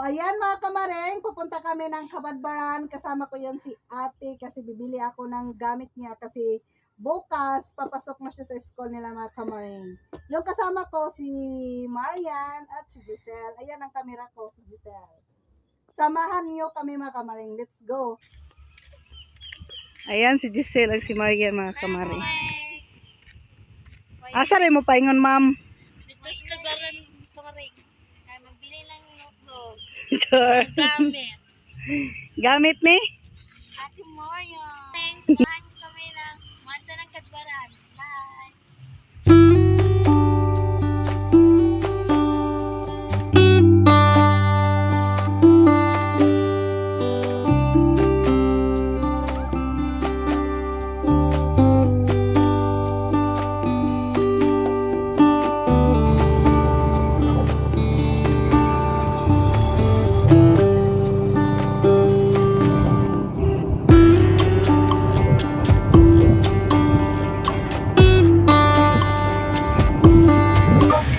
Ayan mga kamaring, pupunta kami ng Kabadbaran. Kasama ko yan si ate kasi bibili ako ng gamit niya kasi bukas papasok na siya sa school nila mga kamaring. Yung kasama ko si Marian at si Giselle. Ayan ang kamera ko, si Giselle. Samahan niyo kami mga kamaring. Let's go! Ayan si Giselle at si Marian mga kamaring. Asa rin mo paingon ma'am? Dito sa Tabaran, Pamaring. Ay, magbili lang ng notebook. Sure. Gamit. Gamit ni? Ate Moya. Samahan kami ng manta ng Kadbaran. Bye!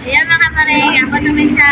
Ayan mga Pamaring, ako naman sa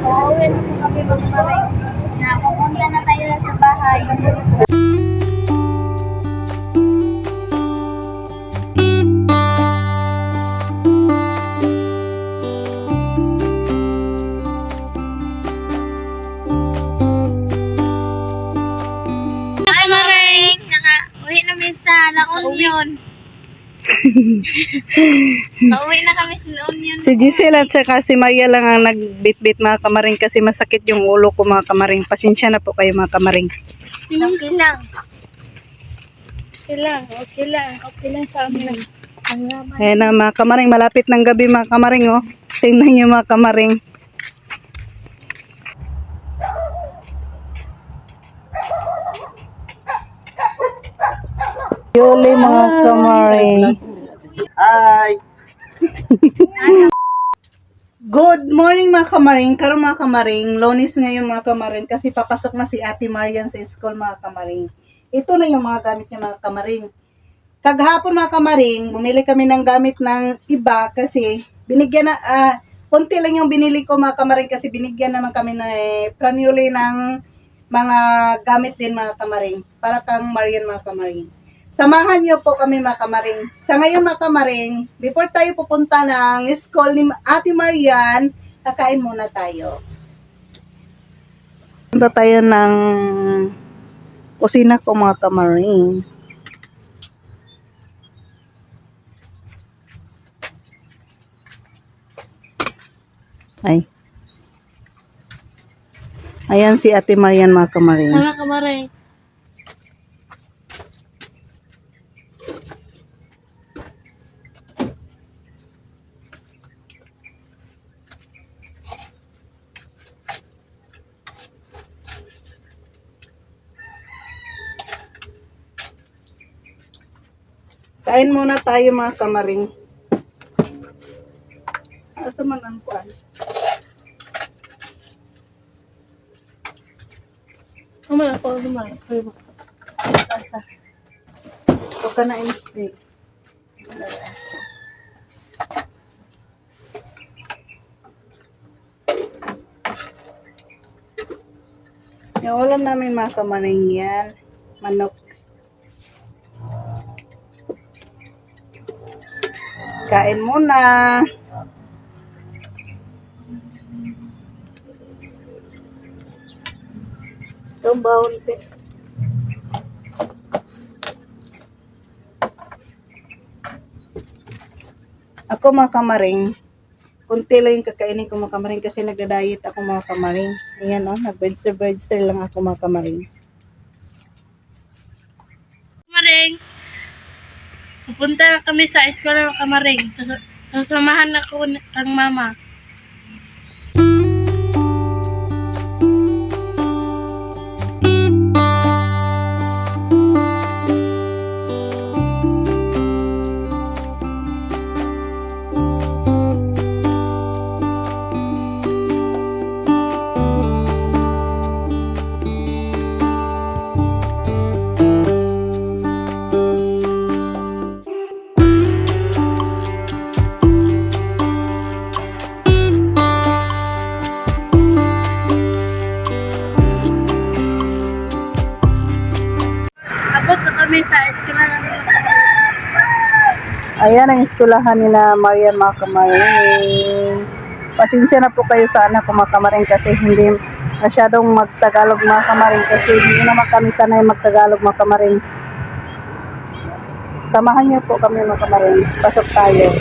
pauwi na po kami mga Pamaring. Na pupunta na tayo sa bahay. Hi Pamaring! Uwi namin sa La Union. Pauwi na kami sa La Union. Si Giselle at saka si Maria lang ang nagbitbit mga kamaring kasi masakit yung ulo ko mga kamaring. Pasensya na po kayo mga kamaring. Okay lang. Okay lang. Okay lang. Okay lang sa amin. Ayan na mga kamaring, malapit ng gabi mga kamaring oh. Tingnan nyo mga kamaring. Yuli mga kamaring. Hi! Good morning mga kamaring. Karon mga kamaring, Lunes ngayon mga kamaring kasi papasok na si Ate Marian sa school mga kamaring. Ito na yung mga gamit niya mga kamaring. Kaghapon mga kamaring, bumili kami ng gamit ng iba kasi binigyan na, konti lang yung binili ko mga kamaring kasi binigyan naman kami na pranuli ng mga gamit din mga kamaring. Para kang Marian mga kamaring. Samahan niyo po kami mga kamaring. Sa ngayon mga kamaring, before tayo pupunta ng school ni Ate Marian, kakain muna tayo. Punta tayo ng kusina ko mga kamaring. Ay. Ayan si Ate Marian mga kamaring. Mga kamaring. Kain muna tayo mga kamaring. Asa man ang kuan? Kumala ko, kumala. Asa? Huwag ka na in-steak. Yung ulam namin mga kamaring yan. Manok. Kain muna. Ito baunti. Ako mga kamaring, kunti lang yung kakainin ko mga kamaring kasi nagda-diet ako mga kamaring. Ayan o, nag-birds lang ako mga kamaring. Kamaring. Pupunta na kami sa eskwela ng kamaring. Sasamahan ako ng mama. Abot na kami sa eskwela ng kamaring. Ayan ang eskwelahan nila Marian mga kamaring. Pasensya na po kayo sa anak ko mga kamaring kasi hindi masyadong magtagalog mga kamaring kasi hindi naman kami sanay magtagalog mga kamaring. Samahan niyo po kami mga kamaring. Pasok tayo.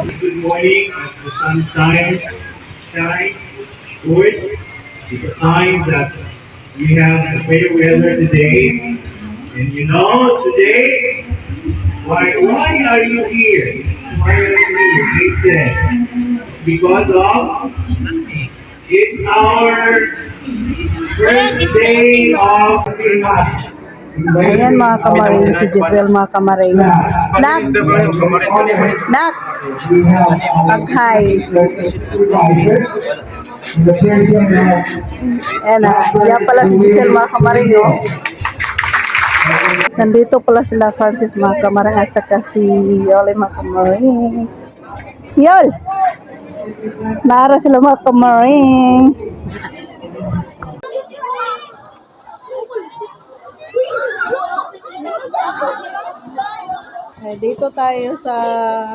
Good morning as the sun shines good. It's a sign that we have the fair weather today. And you know, today, why are you here? Why are you here? They said, because of it's our first day of Christmas. Ayan mga kamaring, si Giselle mga kamaring. Nak! Nak! Pag-hi! Ayan na, iya pala si Giselle mga kamaring, oh. Nandito pala sila Francis mga kamaring at saka si Yoli mga kamaring. Yol! Nara sila mga kamaring. Dito tayo sa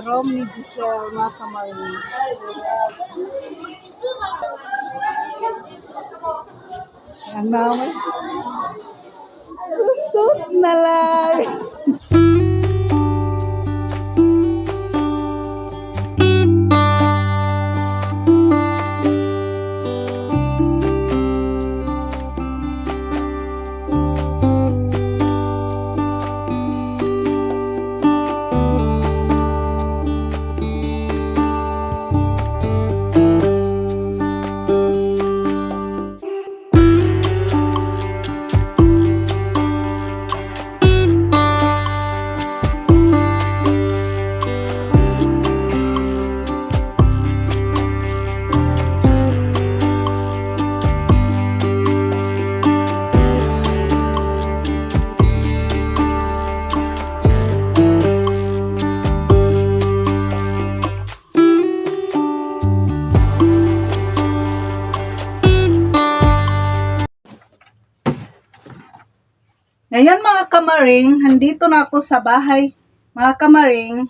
room ni Giselle mga kamaring. Ang naman. Sustot na lang. Ngayon mga kamaring, nandito na ako sa bahay. Mga kamaring,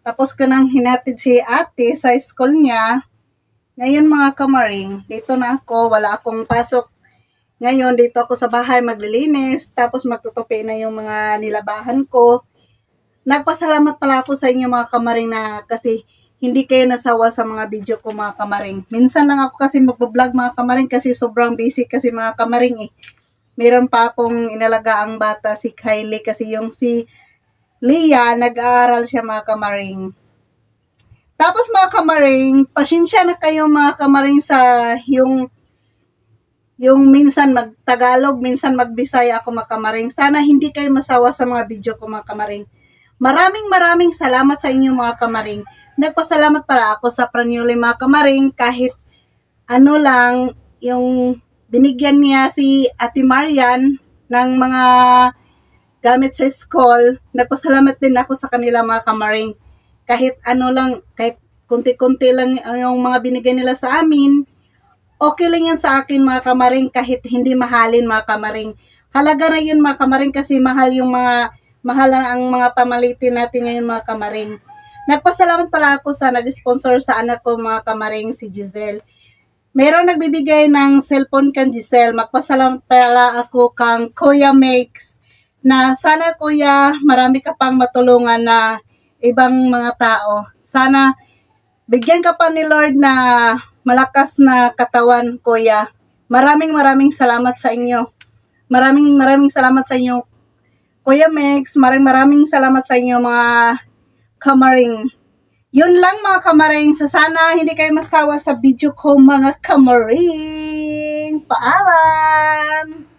tapos ko nang hinatid si ate sa school niya. Ngayon mga kamaring, dito na ako, wala akong pasok. Ngayon, dito ako sa bahay maglilinis, tapos magtutupi na yung mga nilabahan ko. Nagpasalamat pala ako sa inyo mga kamaring na kasi hindi kayo nasawa sa mga video ko mga kamaring. Minsan lang ako kasi mag-vlog mga kamaring kasi sobrang busy kasi mga kamaring eh. Meron pa akong inalagaang bata si Kylie kasi yung si Leah, nag-aaral siya mga kamaring. Tapos mga kamaring, pasensya na kayo mga kamaring sa yung minsan mag-Tagalog, minsan mag-Bisaya ako mga kamaring. Sana hindi kayo masawa sa mga video ko mga kamaring. Maraming salamat sa inyo mga kamaring. Nagpasalamat para ako sa Pranyuli mga kamaring kahit ano lang yung binigyan niya si Ate Marian ng mga gamit sa school. Nagpasalamat din ako sa kanila mga kamaring. Kahit ano lang, kahit kunti-kunti lang yung mga binigay nila sa amin, okay lang yan sa akin mga kamaring kahit hindi mahalin mga kamaring. Halaga na yun mga kamaring kasi mahal ang mga pamalitin natin ngayon mga kamaring. Nagpasalamat pala ako sa nag-sponsor sa anak ko mga kamaring si Giselle. Meron nagbibigay ng cellphone kan Giselle. Magpasalamat pala ako kang Kuya Makes na sana kuya marami ka pang matulungan na ibang mga tao. Sana bigyan ka pa ni Lord na malakas na katawan kuya. Maraming salamat sa inyo. Maraming salamat sa inyo Kuya Mex, maraming salamat sa inyo mga kamaring. Yun lang mga kamaring. Sa sana hindi kayo masawa sa video ko mga kamaring. Paalam!